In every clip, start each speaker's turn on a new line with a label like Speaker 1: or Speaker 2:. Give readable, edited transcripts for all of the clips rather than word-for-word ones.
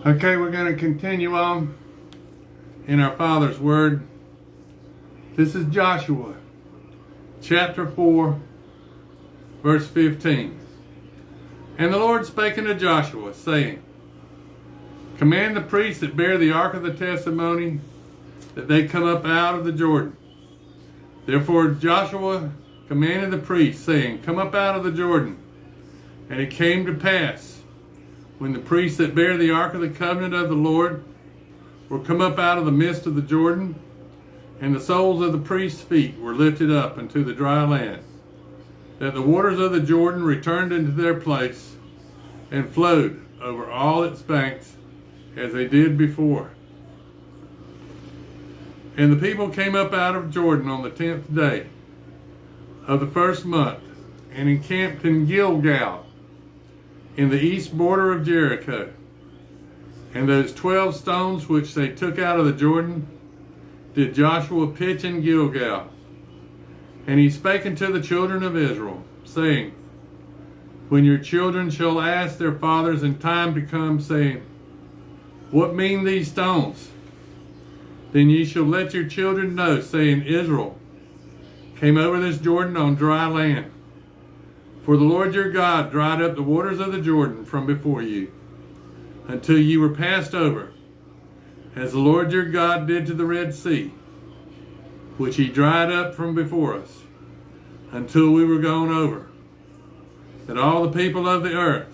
Speaker 1: Okay, we're going to continue on in our Father's Word. This is Joshua, chapter 4, verse 15. And the Lord spake unto Joshua, saying, Command the priests that bear the ark of the testimony, that they come up out of the Jordan. Therefore Joshua commanded the priests, saying, Come up out of the Jordan. And it came to pass, when the priests that bear the ark of the covenant of the Lord were come up out of the midst of the Jordan, and the soles of the priests' feet were lifted up into the dry land, that the waters of the Jordan returned into their place, and flowed over all its banks, as they did before. And the people came up out of Jordan on the 10th day of the first month, and encamped in Gilgal, in the east border of Jericho. And those 12 stones which they took out of the Jordan did Joshua pitch in Gilgal. And he spake unto the children of Israel, saying, When your children shall ask their fathers in time to come, saying, What mean these stones? Then ye shall let your children know, saying, Israel came over this Jordan on dry land. For the Lord your God dried up the waters of the Jordan from before you, until ye were passed over, as the Lord your God did to the Red Sea, which he dried up from before us, until we were gone over, that all the people of the earth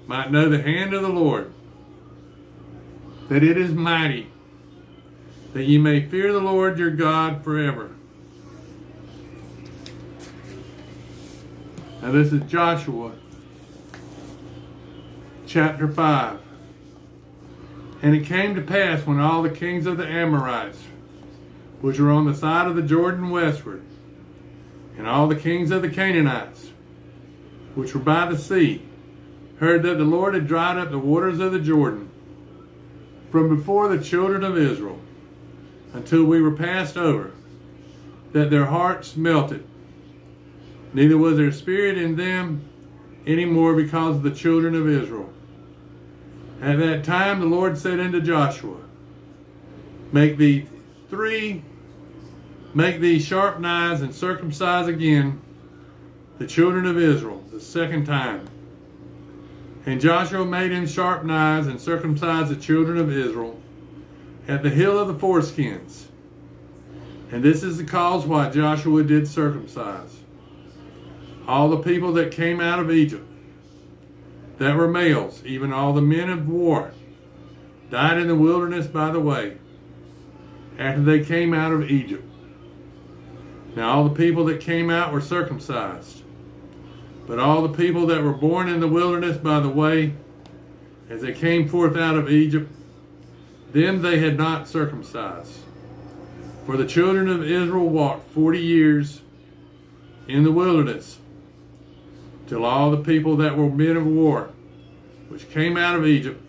Speaker 1: might know the hand of the Lord, that it is mighty, that ye may fear the Lord your God forever. Now this is Joshua chapter 5. And it came to pass, when all the kings of the Amorites, which were on the side of the Jordan westward, and all the kings of the Canaanites, which were by the sea, heard that the Lord had dried up the waters of the Jordan from before the children of Israel, until we were passed over, that their hearts melted, neither was there spirit in them any more because of the children of Israel. At that time the Lord said unto Joshua, Make thee sharp knives, and circumcise again the children of Israel the second time. And Joshua made him sharp knives, and circumcised the children of Israel at the hill of the foreskins. And this is the cause why Joshua did circumcise all the people that came out of Egypt, that were males, even all the men of war, died in the wilderness by the way, after they came out of Egypt. Now all the people that came out were circumcised, but all the people that were born in the wilderness by the way, as they came forth out of Egypt, them they had not circumcised. For the children of Israel walked 40 years in the wilderness, till all the people that were men of war, which came out of Egypt,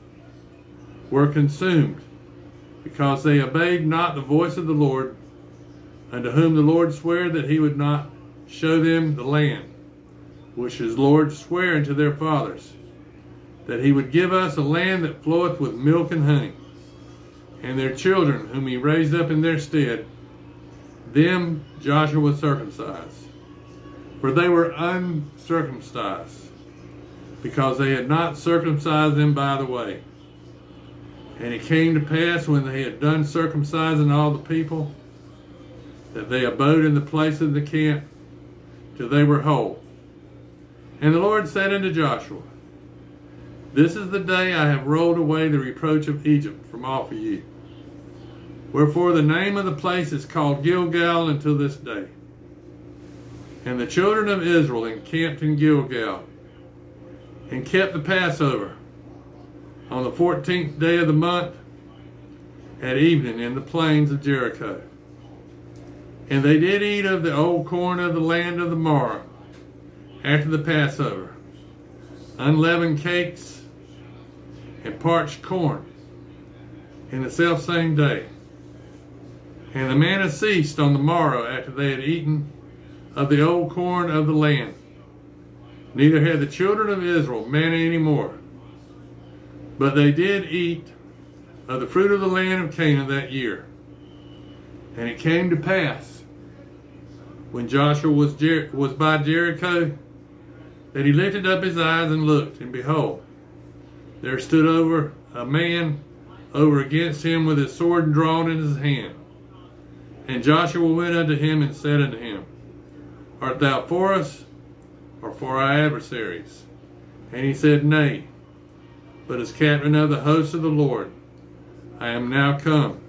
Speaker 1: were consumed, because they obeyed not the voice of the Lord, unto whom the Lord sware that he would not show them the land, which his Lord sware unto their fathers, that he would give us a land that floweth with milk and honey. And their children, whom he raised up in their stead, them Joshua circumcised. For they were uncircumcised, because they had not circumcised them by the way. And it came to pass, when they had done circumcising all the people, that they abode in the place of the camp till they were whole. And the Lord said unto Joshua, This is the day I have rolled away the reproach of Egypt from off of you. Wherefore the name of the place is called Gilgal until this day. And the children of Israel encamped in Gilgal, and kept the Passover on the 14th day of the month at evening in the plains of Jericho. And they did eat of the old corn of the land of the morrow, after the Passover, unleavened cakes and parched corn, in the selfsame day. And the manna ceased on the morrow after they had eaten of the old corn of the land. Neither had the children of Israel manna any more, But they did eat of the fruit of the land of Canaan that year. And it came to pass, when Joshua was by Jericho, that he lifted up his eyes and looked, and behold, there stood over a man over against him with his sword drawn in his hand. And Joshua went unto him and said unto him, Art thou for us, or for our adversaries? And he said, Nay, but as captain of the host of the Lord, I am now come.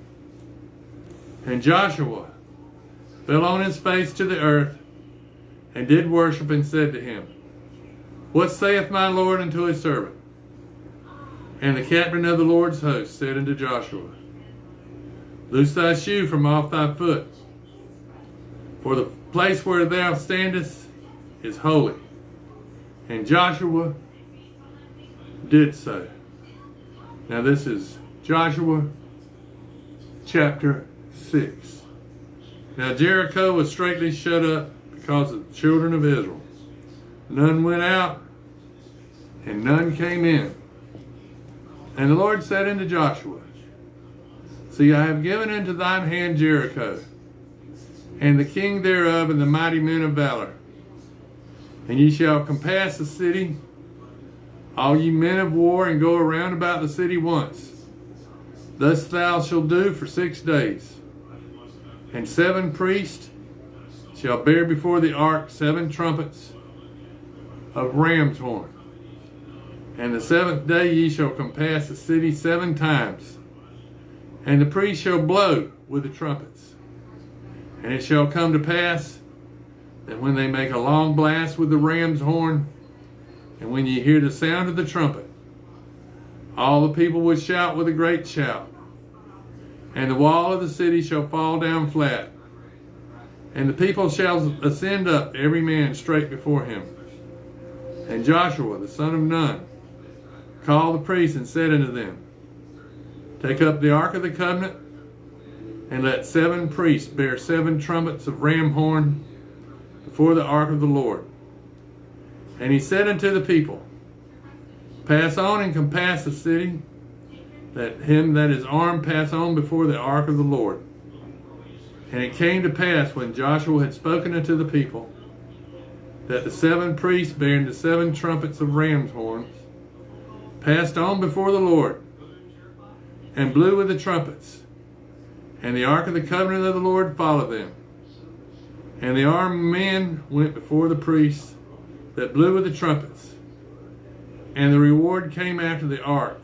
Speaker 1: And Joshua fell on his face to the earth, and did worship, and said to him, What saith my Lord unto his servant? And the captain of the Lord's host said unto Joshua, Loose thy shoe from off thy foot, for the place where thou standest is holy. And Joshua did so. Now this is Joshua chapter 6. Now Jericho was straitly shut up because of the children of Israel. None went out, and none came in. And the Lord said unto Joshua, See, I have given into thine hand Jericho, and the king thereof, and the mighty men of valor. And ye shall compass the city, all ye men of war, and go around about the city once. Thus thou shalt do for 6 days. And 7 priests shall bear before the ark 7 trumpets of ram's horn. And the 7th day ye shall compass the city 7 times. And the priests shall blow with the trumpets. And it shall come to pass that when they make a long blast with the ram's horn, and when ye hear the sound of the trumpet, all the people will shout with a great shout. And the wall of the city shall fall down flat. And the people shall ascend up, every man straight before him. And Joshua, the son of Nun, called the priests and said unto them, Take up the ark of the covenant, and let 7 priests bear 7 trumpets of ram horn before the ark of the Lord. And he said unto the people, Pass on and compass the city, that him that is armed pass on before the ark of the Lord. And it came to pass, when Joshua had spoken unto the people, that the 7 priests bearing the 7 trumpets of ram's horns passed on before the Lord, and blew with the trumpets. And the ark of the covenant of the Lord followed them. And the armed men went before the priests that blew with the trumpets. And the reward came after the ark,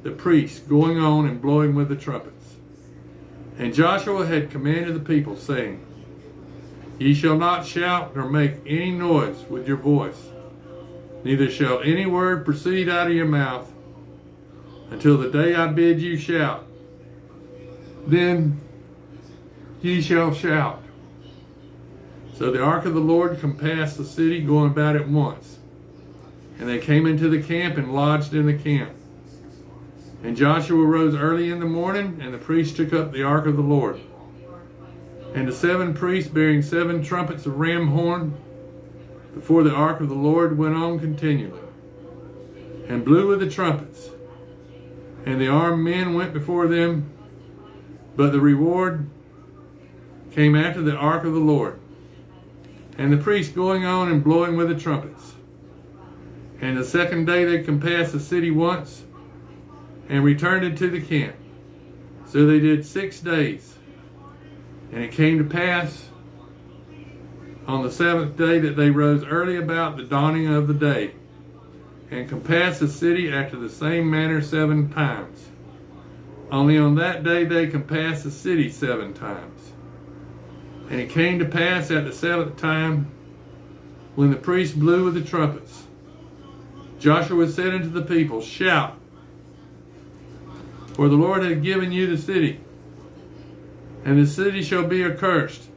Speaker 1: the priests going on and blowing with the trumpets. And Joshua had commanded the people, saying, Ye shall not shout nor make any noise with your voice, neither shall any word proceed out of your mouth, until the day I bid you shout. Then ye shall shout. So the ark of the Lord compassed the city, going about it once. And they came into the camp and lodged in the camp. And Joshua rose early in the morning, and the priests took up the ark of the Lord. And the 7 priests bearing 7 trumpets of ram horn before the ark of the Lord went on continually, and blew with the trumpets. And the armed men went before them, but the reward came after the ark of the Lord. And the priests going on and blowing with the trumpets. And the 2nd day they compassed the city once, and returned into the camp. So they did 6 days. And it came to pass on the 7th day that they rose early about the dawning of the day, and compassed the city after the same manner 7 times. Only on that day they compassed the city 7 times. And it came to pass at the 7th time, when the priests blew with the trumpets, Joshua said unto the people, Shout, for the Lord hath given you the city, and the city shall be accursed,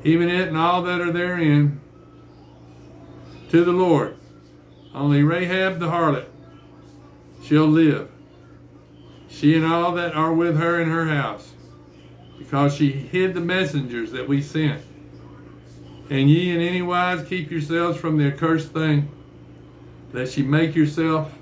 Speaker 1: even it and all that are therein, to the Lord. Only Rahab the harlot shall live, she and all that are with her in her house, because she hid the messengers that we sent. And ye in any wise keep yourselves from the accursed thing, lest ye make yourself